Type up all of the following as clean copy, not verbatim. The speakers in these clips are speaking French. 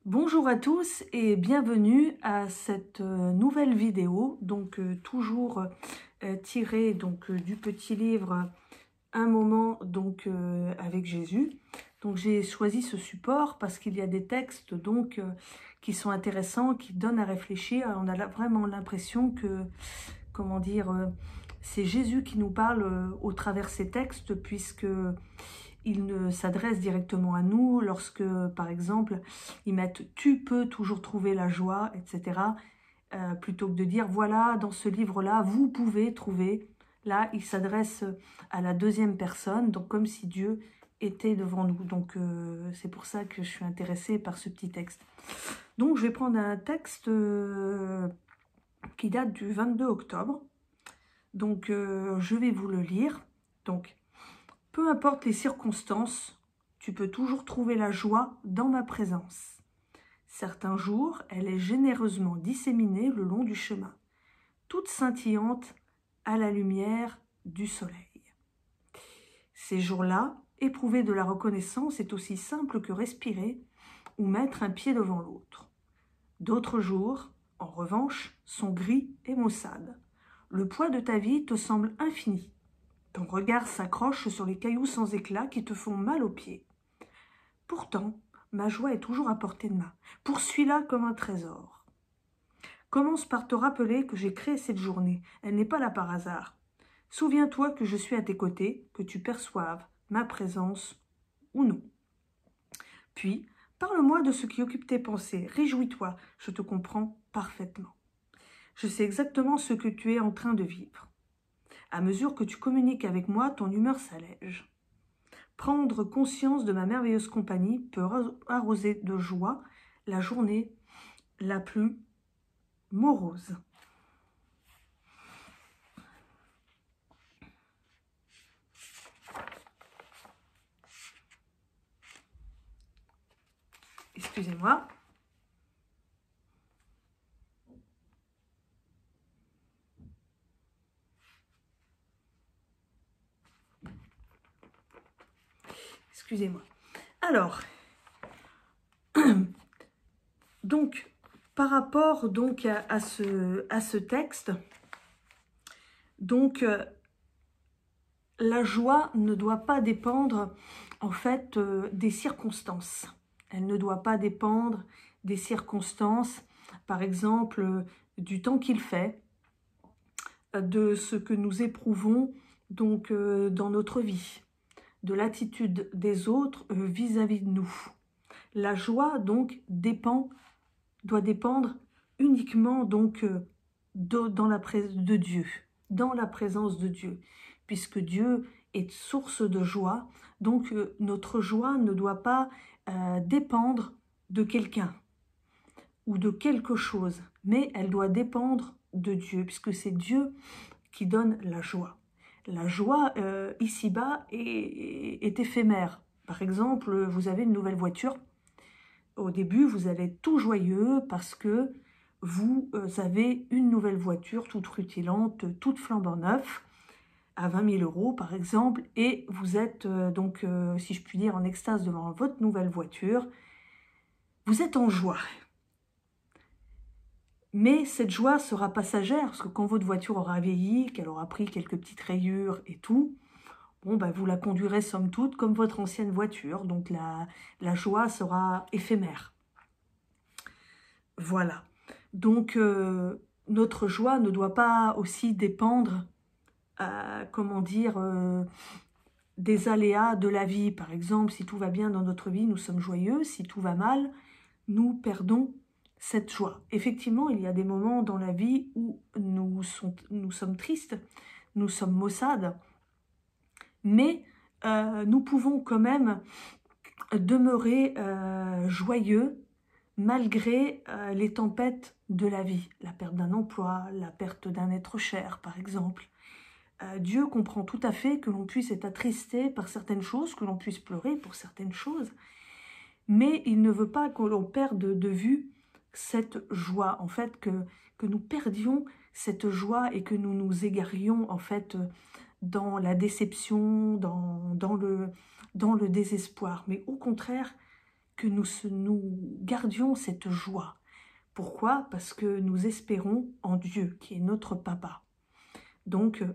Bonjour à tous et bienvenue à cette nouvelle vidéo, donc toujours tirée du petit livre Un moment avec Jésus. Donc j'ai choisi ce support parce qu'il y a des textes qui sont intéressants, qui donnent à réfléchir. On a vraiment l'impression que, c'est Jésus qui nous parle au travers ces textes, puisque il s'adresse directement à nous lorsque, par exemple, ils mettent « tu peux toujours trouver la joie », etc. Plutôt que de dire « voilà, dans ce livre-là, vous pouvez trouver ». Là, il s'adresse à la deuxième personne, donc comme si Dieu était devant nous. Donc, c'est pour ça que je suis intéressée par ce petit texte. Donc, je vais prendre un texte qui date du 22 octobre. Donc, je vais vous le lire. Donc, peu importe les circonstances, tu peux toujours trouver la joie dans ma présence. Certains jours, elle est généreusement disséminée le long du chemin, toute scintillante à la lumière du soleil. Ces jours-là, éprouver de la reconnaissance est aussi simple que respirer ou mettre un pied devant l'autre. D'autres jours, en revanche, sont gris et maussades. Le poids de ta vie te semble infini. Ton regard s'accroche sur les cailloux sans éclat qui te font mal aux pieds. Pourtant, ma joie est toujours à portée de main. Poursuis-la comme un trésor. Commence par te rappeler que j'ai créé cette journée. Elle n'est pas là par hasard. Souviens-toi que je suis à tes côtés, que tu perçoives ma présence ou non. Puis, parle-moi de ce qui occupe tes pensées. Réjouis-toi, je te comprends parfaitement. Je sais exactement ce que tu es en train de vivre. À mesure que tu communiques avec moi, ton humeur s'allège. Prendre conscience de ma merveilleuse compagnie peut arroser de joie la journée la plus morose. Excusez-moi. Excusez-moi. Alors, donc, par rapport à ce texte, donc, la joie ne doit pas dépendre, en fait, des circonstances. Elle ne doit pas dépendre des circonstances, par exemple, du temps qu'il fait, de ce que nous éprouvons dans notre vie, de l'attitude des autres vis-à-vis de nous. La joie, donc, doit dépendre uniquement dans de Dieu, dans la présence de Dieu, puisque Dieu est source de joie. Donc, notre joie ne doit pas dépendre de quelqu'un ou de quelque chose, mais elle doit dépendre de Dieu, puisque c'est Dieu qui donne la joie. La joie, ici-bas, est éphémère. Par exemple, vous avez une nouvelle voiture. Au début, vous allez être tout joyeux parce que vous avez une nouvelle voiture toute rutilante, toute flambant neuve, à 20 000 € par exemple, et vous êtes si je puis dire, en extase devant votre nouvelle voiture. Vous êtes en joie. Mais cette joie sera passagère, parce que quand votre voiture aura vieilli, qu'elle aura pris quelques petites rayures et tout, bon, vous la conduirez somme toute comme votre ancienne voiture, donc la joie sera éphémère. Voilà. Donc, notre joie ne doit pas aussi dépendre, des aléas de la vie. Par exemple, si tout va bien dans notre vie, nous sommes joyeux. Si tout va mal, nous perdons cette joie. Effectivement, il y a des moments dans la vie où nous sommes tristes, nous sommes maussades, mais nous pouvons quand même demeurer joyeux malgré les tempêtes de la vie, la perte d'un emploi, la perte d'un être cher, par exemple. Dieu comprend tout à fait que l'on puisse être attristé par certaines choses, que l'on puisse pleurer pour certaines choses, mais il ne veut pas que l'on perde de vue cette joie, en fait, que nous perdions cette joie et que nous nous égarions, en fait, dans la déception, dans le désespoir, mais au contraire, que nous gardions cette joie. Pourquoi? Parce que nous espérons en Dieu, qui est notre papa. Donc,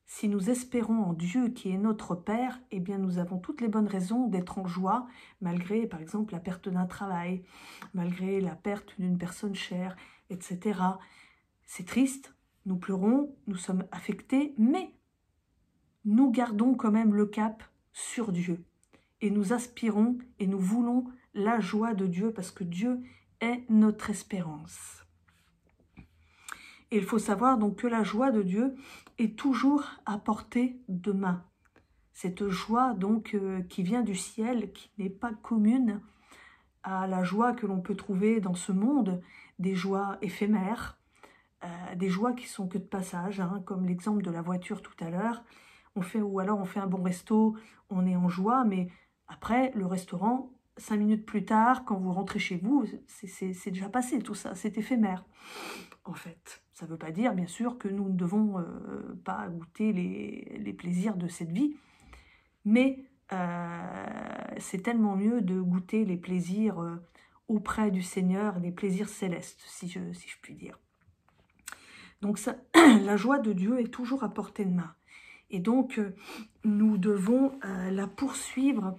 si nous espérons en Dieu, qui est notre Père, eh bien nous avons toutes les bonnes raisons d'être en joie, malgré, par exemple, la perte d'un travail, malgré la perte d'une personne chère, etc. C'est triste, nous pleurons, nous sommes affectés, mais nous gardons quand même le cap sur Dieu. Et nous aspirons et nous voulons la joie de Dieu, parce que Dieu est notre espérance. Et il faut savoir donc que la joie de Dieu est toujours à portée de main. Cette joie donc qui vient du ciel, qui n'est pas commune à la joie que l'on peut trouver dans ce monde, des joies éphémères, des joies qui sont que de passage, hein, comme l'exemple de la voiture tout à l'heure. Ou alors on fait un bon resto, on est en joie, mais après le restaurant, 5 minutes plus tard, quand vous rentrez chez vous, c'est déjà passé tout ça, c'est éphémère. En fait, ça ne veut pas dire, bien sûr, que nous ne devons pas goûter les plaisirs de cette vie, mais c'est tellement mieux de goûter les plaisirs auprès du Seigneur, les plaisirs célestes, si je puis dire. Donc ça, la joie de Dieu est toujours à portée de main. Et donc, nous devons la poursuivre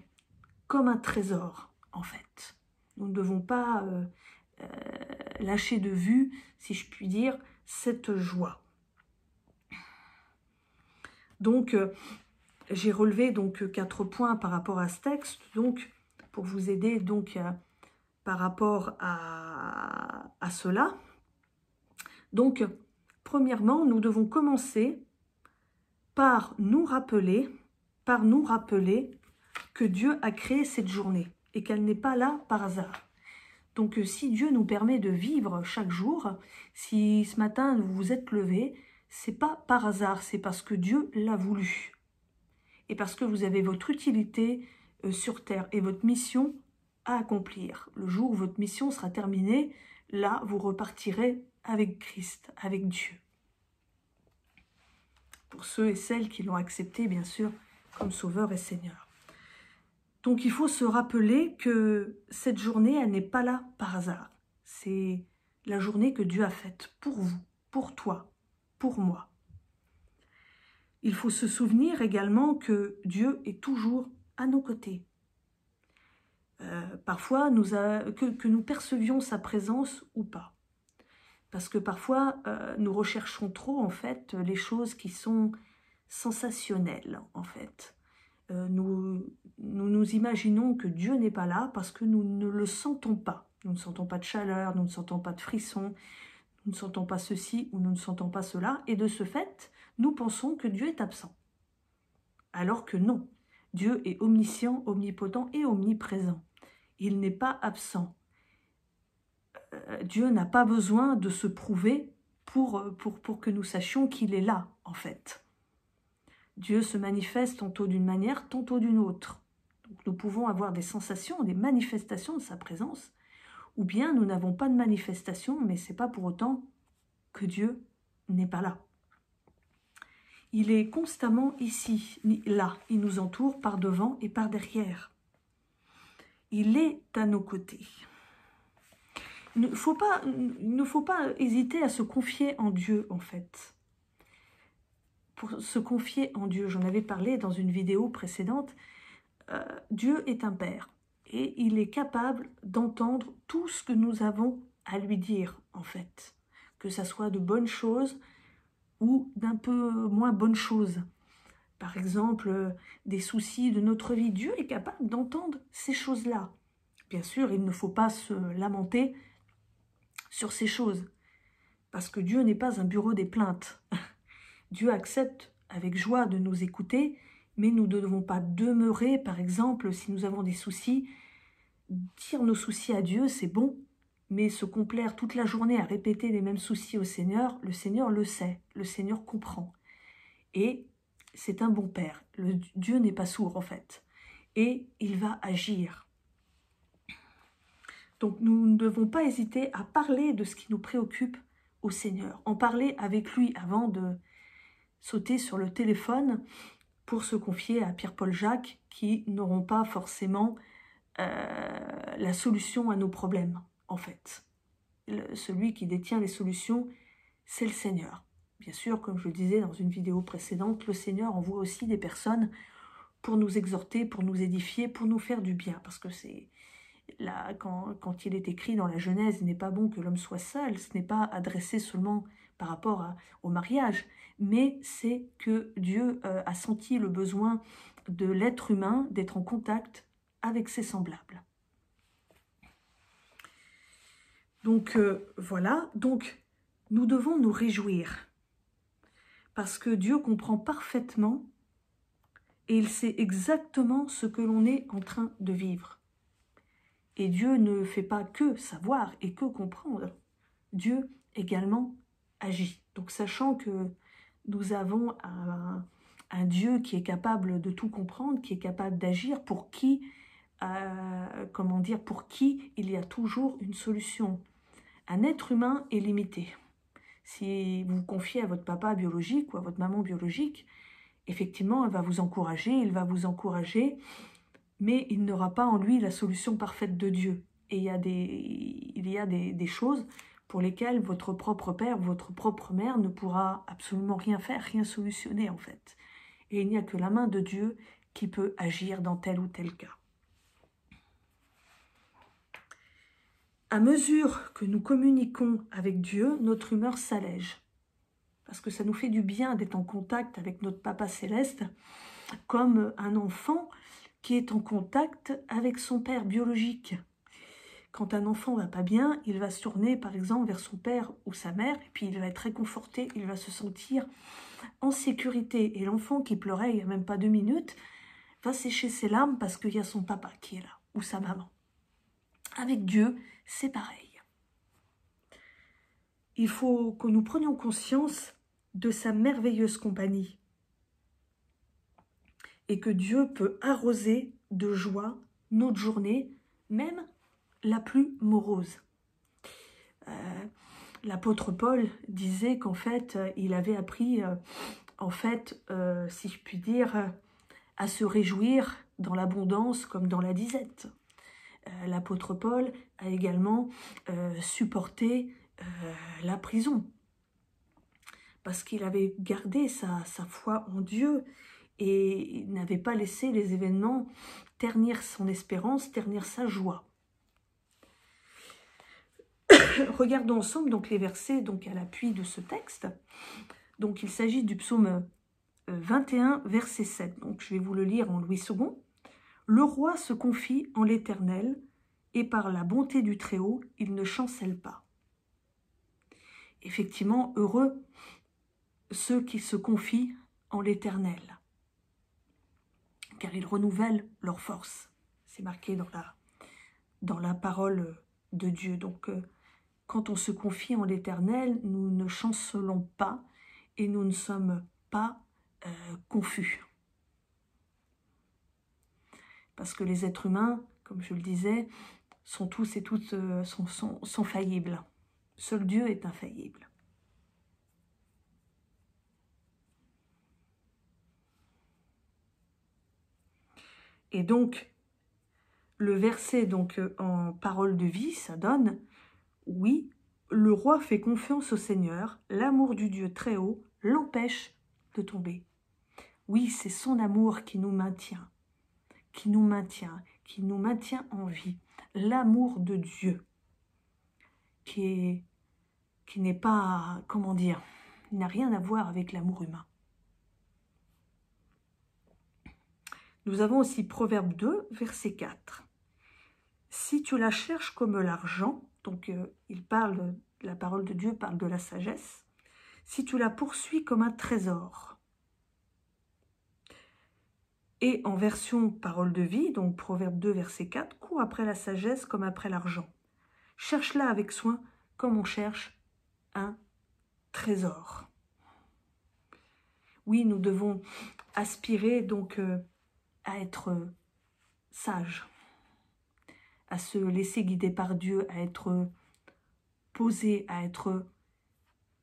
comme un trésor, en fait. Nous ne devons pas lâcher de vue, si je puis dire, cette joie. Donc, j'ai relevé donc 4 points par rapport à ce texte, donc pour vous aider donc par rapport à cela. Donc, premièrement, nous devons commencer par nous rappeler que Dieu a créé cette journée et qu'elle n'est pas là par hasard. Donc si Dieu nous permet de vivre chaque jour, si ce matin vous vous êtes levé, c'est pas par hasard, c'est parce que Dieu l'a voulu. Et parce que vous avez votre utilité sur terre et votre mission à accomplir. Le jour où votre mission sera terminée, là vous repartirez avec Christ, avec Dieu. Pour ceux et celles qui l'ont accepté, bien sûr, comme Sauveur et Seigneur. Donc il faut se rappeler que cette journée, elle n'est pas là par hasard. C'est la journée que Dieu a faite pour vous, pour toi, pour moi. Il faut se souvenir également que Dieu est toujours à nos côtés. Parfois, que nous percevions sa présence ou pas. Parce que parfois, nous recherchons trop, en fait, les choses qui sont sensationnelles, en fait. Nous imaginons que Dieu n'est pas là parce que nous ne le sentons pas. Nous ne sentons pas de chaleur, nous ne sentons pas de frisson, nous ne sentons pas ceci ou nous ne sentons pas cela. Et de ce fait, nous pensons que Dieu est absent. Alors que non, Dieu est omniscient, omnipotent et omniprésent. Il n'est pas absent. Dieu n'a pas besoin de se prouver pour que nous sachions qu'il est là, en fait. Dieu se manifeste tantôt d'une manière, tantôt d'une autre. Donc nous pouvons avoir des sensations, des manifestations de sa présence, ou bien nous n'avons pas de manifestation, mais ce n'est pas pour autant que Dieu n'est pas là. Il est constamment ici, là. Il nous entoure par devant et par derrière. Il est à nos côtés. Il ne faut pas hésiter à se confier en Dieu, en fait. Pour se confier en Dieu, j'en avais parlé dans une vidéo précédente, Dieu est un Père et il est capable d'entendre tout ce que nous avons à lui dire, en fait. Que ça soit de bonnes choses ou d'un peu moins bonnes choses. Par exemple, des soucis de notre vie. Dieu est capable d'entendre ces choses-là. Bien sûr, il ne faut pas se lamenter sur ces choses, parce que Dieu n'est pas un bureau des plaintes. Dieu accepte avec joie de nous écouter, mais nous ne devons pas demeurer, par exemple, si nous avons des soucis, dire nos soucis à Dieu, c'est bon, mais se complaire toute la journée à répéter les mêmes soucis au Seigneur, le Seigneur le sait, le Seigneur comprend. Et c'est un bon Père. Dieu n'est pas sourd, en fait. Et il va agir. Donc nous ne devons pas hésiter à parler de ce qui nous préoccupe au Seigneur. En parler avec lui avant de sauter sur le téléphone pour se confier à Pierre-Paul Jacques qui n'auront pas forcément la solution à nos problèmes, en fait. Celui qui détient les solutions, c'est le Seigneur. Bien sûr, comme je le disais dans une vidéo précédente, le Seigneur envoie aussi des personnes pour nous exhorter, pour nous édifier, pour nous faire du bien. Parce que c'est là, quand il est écrit dans la Genèse, il n'est pas bon que l'homme soit seul, ce n'est pas adressé seulement par rapport au mariage, mais c'est que Dieu a senti le besoin de l'être humain d'être en contact avec ses semblables. Donc voilà, donc nous devons nous réjouir parce que Dieu comprend parfaitement et il sait exactement ce que l'on est en train de vivre. Et Dieu ne fait pas que savoir et que comprendre. Dieu également agit. Donc sachant que nous avons un Dieu qui est capable de tout comprendre, qui est capable d'agir, pour qui, pour qui il y a toujours une solution. Un être humain est limité. Si vous vous confiez à votre papa biologique ou à votre maman biologique, effectivement, elle va vous encourager, il va vous encourager, mais il n'aura pas en lui la solution parfaite de Dieu. Et il y a des choses pour lesquelles votre propre père, votre propre mère ne pourra absolument rien faire, rien solutionner en fait. Et il n'y a que la main de Dieu qui peut agir dans tel ou tel cas. À mesure que nous communiquons avec Dieu, notre humeur s'allège. Parce que ça nous fait du bien d'être en contact avec notre Papa Céleste, comme un enfant qui est en contact avec son père biologique. Quand un enfant va pas bien, il va se tourner par exemple vers son père ou sa mère, et puis il va être réconforté, il va se sentir en sécurité. Et l'enfant qui pleurait il n'y a même pas 2 minutes, va sécher ses larmes parce qu'il y a son papa qui est là, ou sa maman. Avec Dieu, c'est pareil. Il faut que nous prenions conscience de sa merveilleuse compagnie et que Dieu peut arroser de joie notre journée, même la plus morose. L'apôtre Paul disait qu'en fait, il avait appris, si je puis dire, à se réjouir dans l'abondance comme dans la disette. L'apôtre Paul a également supporté la prison parce qu'il avait gardé sa foi en Dieu et il n'avait pas laissé les événements ternir son espérance, ternir sa joie. Regardons ensemble donc les versets donc à l'appui de ce texte. Donc il s'agit du psaume 21, verset 7. Donc je vais vous le lire en Louis II. Le roi se confie en l'Éternel, et par la bonté du Très-Haut, il ne chancelle pas. Effectivement, heureux ceux qui se confient en l'Éternel, car ils renouvellent leur force. C'est marqué dans la parole de Dieu. Donc, quand on se confie en l'Éternel, nous ne chancelons pas et nous ne sommes pas confus. Parce que les êtres humains, comme je le disais, sont tous et toutes sont faillibles. Seul Dieu est infaillible. Et donc, le verset donc, en parole de vie, ça donne « Oui, le roi fait confiance au Seigneur, l'amour du Dieu très haut l'empêche de tomber. » Oui, c'est son amour qui nous maintient en vie. L'amour de Dieu, qui n'est pas, comment dire, n'a rien à voir avec l'amour humain. Nous avons aussi Proverbe 2, verset 4. Si tu la cherches comme l'argent, donc la parole de Dieu parle de la sagesse, si tu la poursuis comme un trésor. Et en version parole de vie, donc Proverbe 2, verset 4, cours après la sagesse comme après l'argent. Cherche-la avec soin comme on cherche un trésor. Oui, nous devons aspirer donc à être sages, à se laisser guider par Dieu, à être posé, à être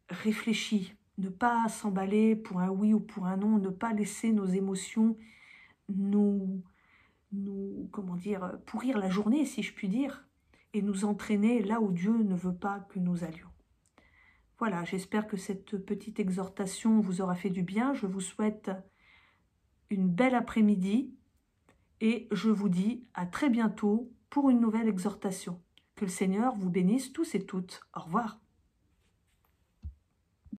réfléchi, ne pas s'emballer pour un oui ou pour un non, ne pas laisser nos émotions nous comment dire, pourrir la journée, si je puis dire, et nous entraîner là où Dieu ne veut pas que nous allions. Voilà, j'espère que cette petite exhortation vous aura fait du bien. Je vous souhaite une belle après-midi et je vous dis à très bientôt pour une nouvelle exhortation. Que le Seigneur vous bénisse tous et toutes. Au revoir.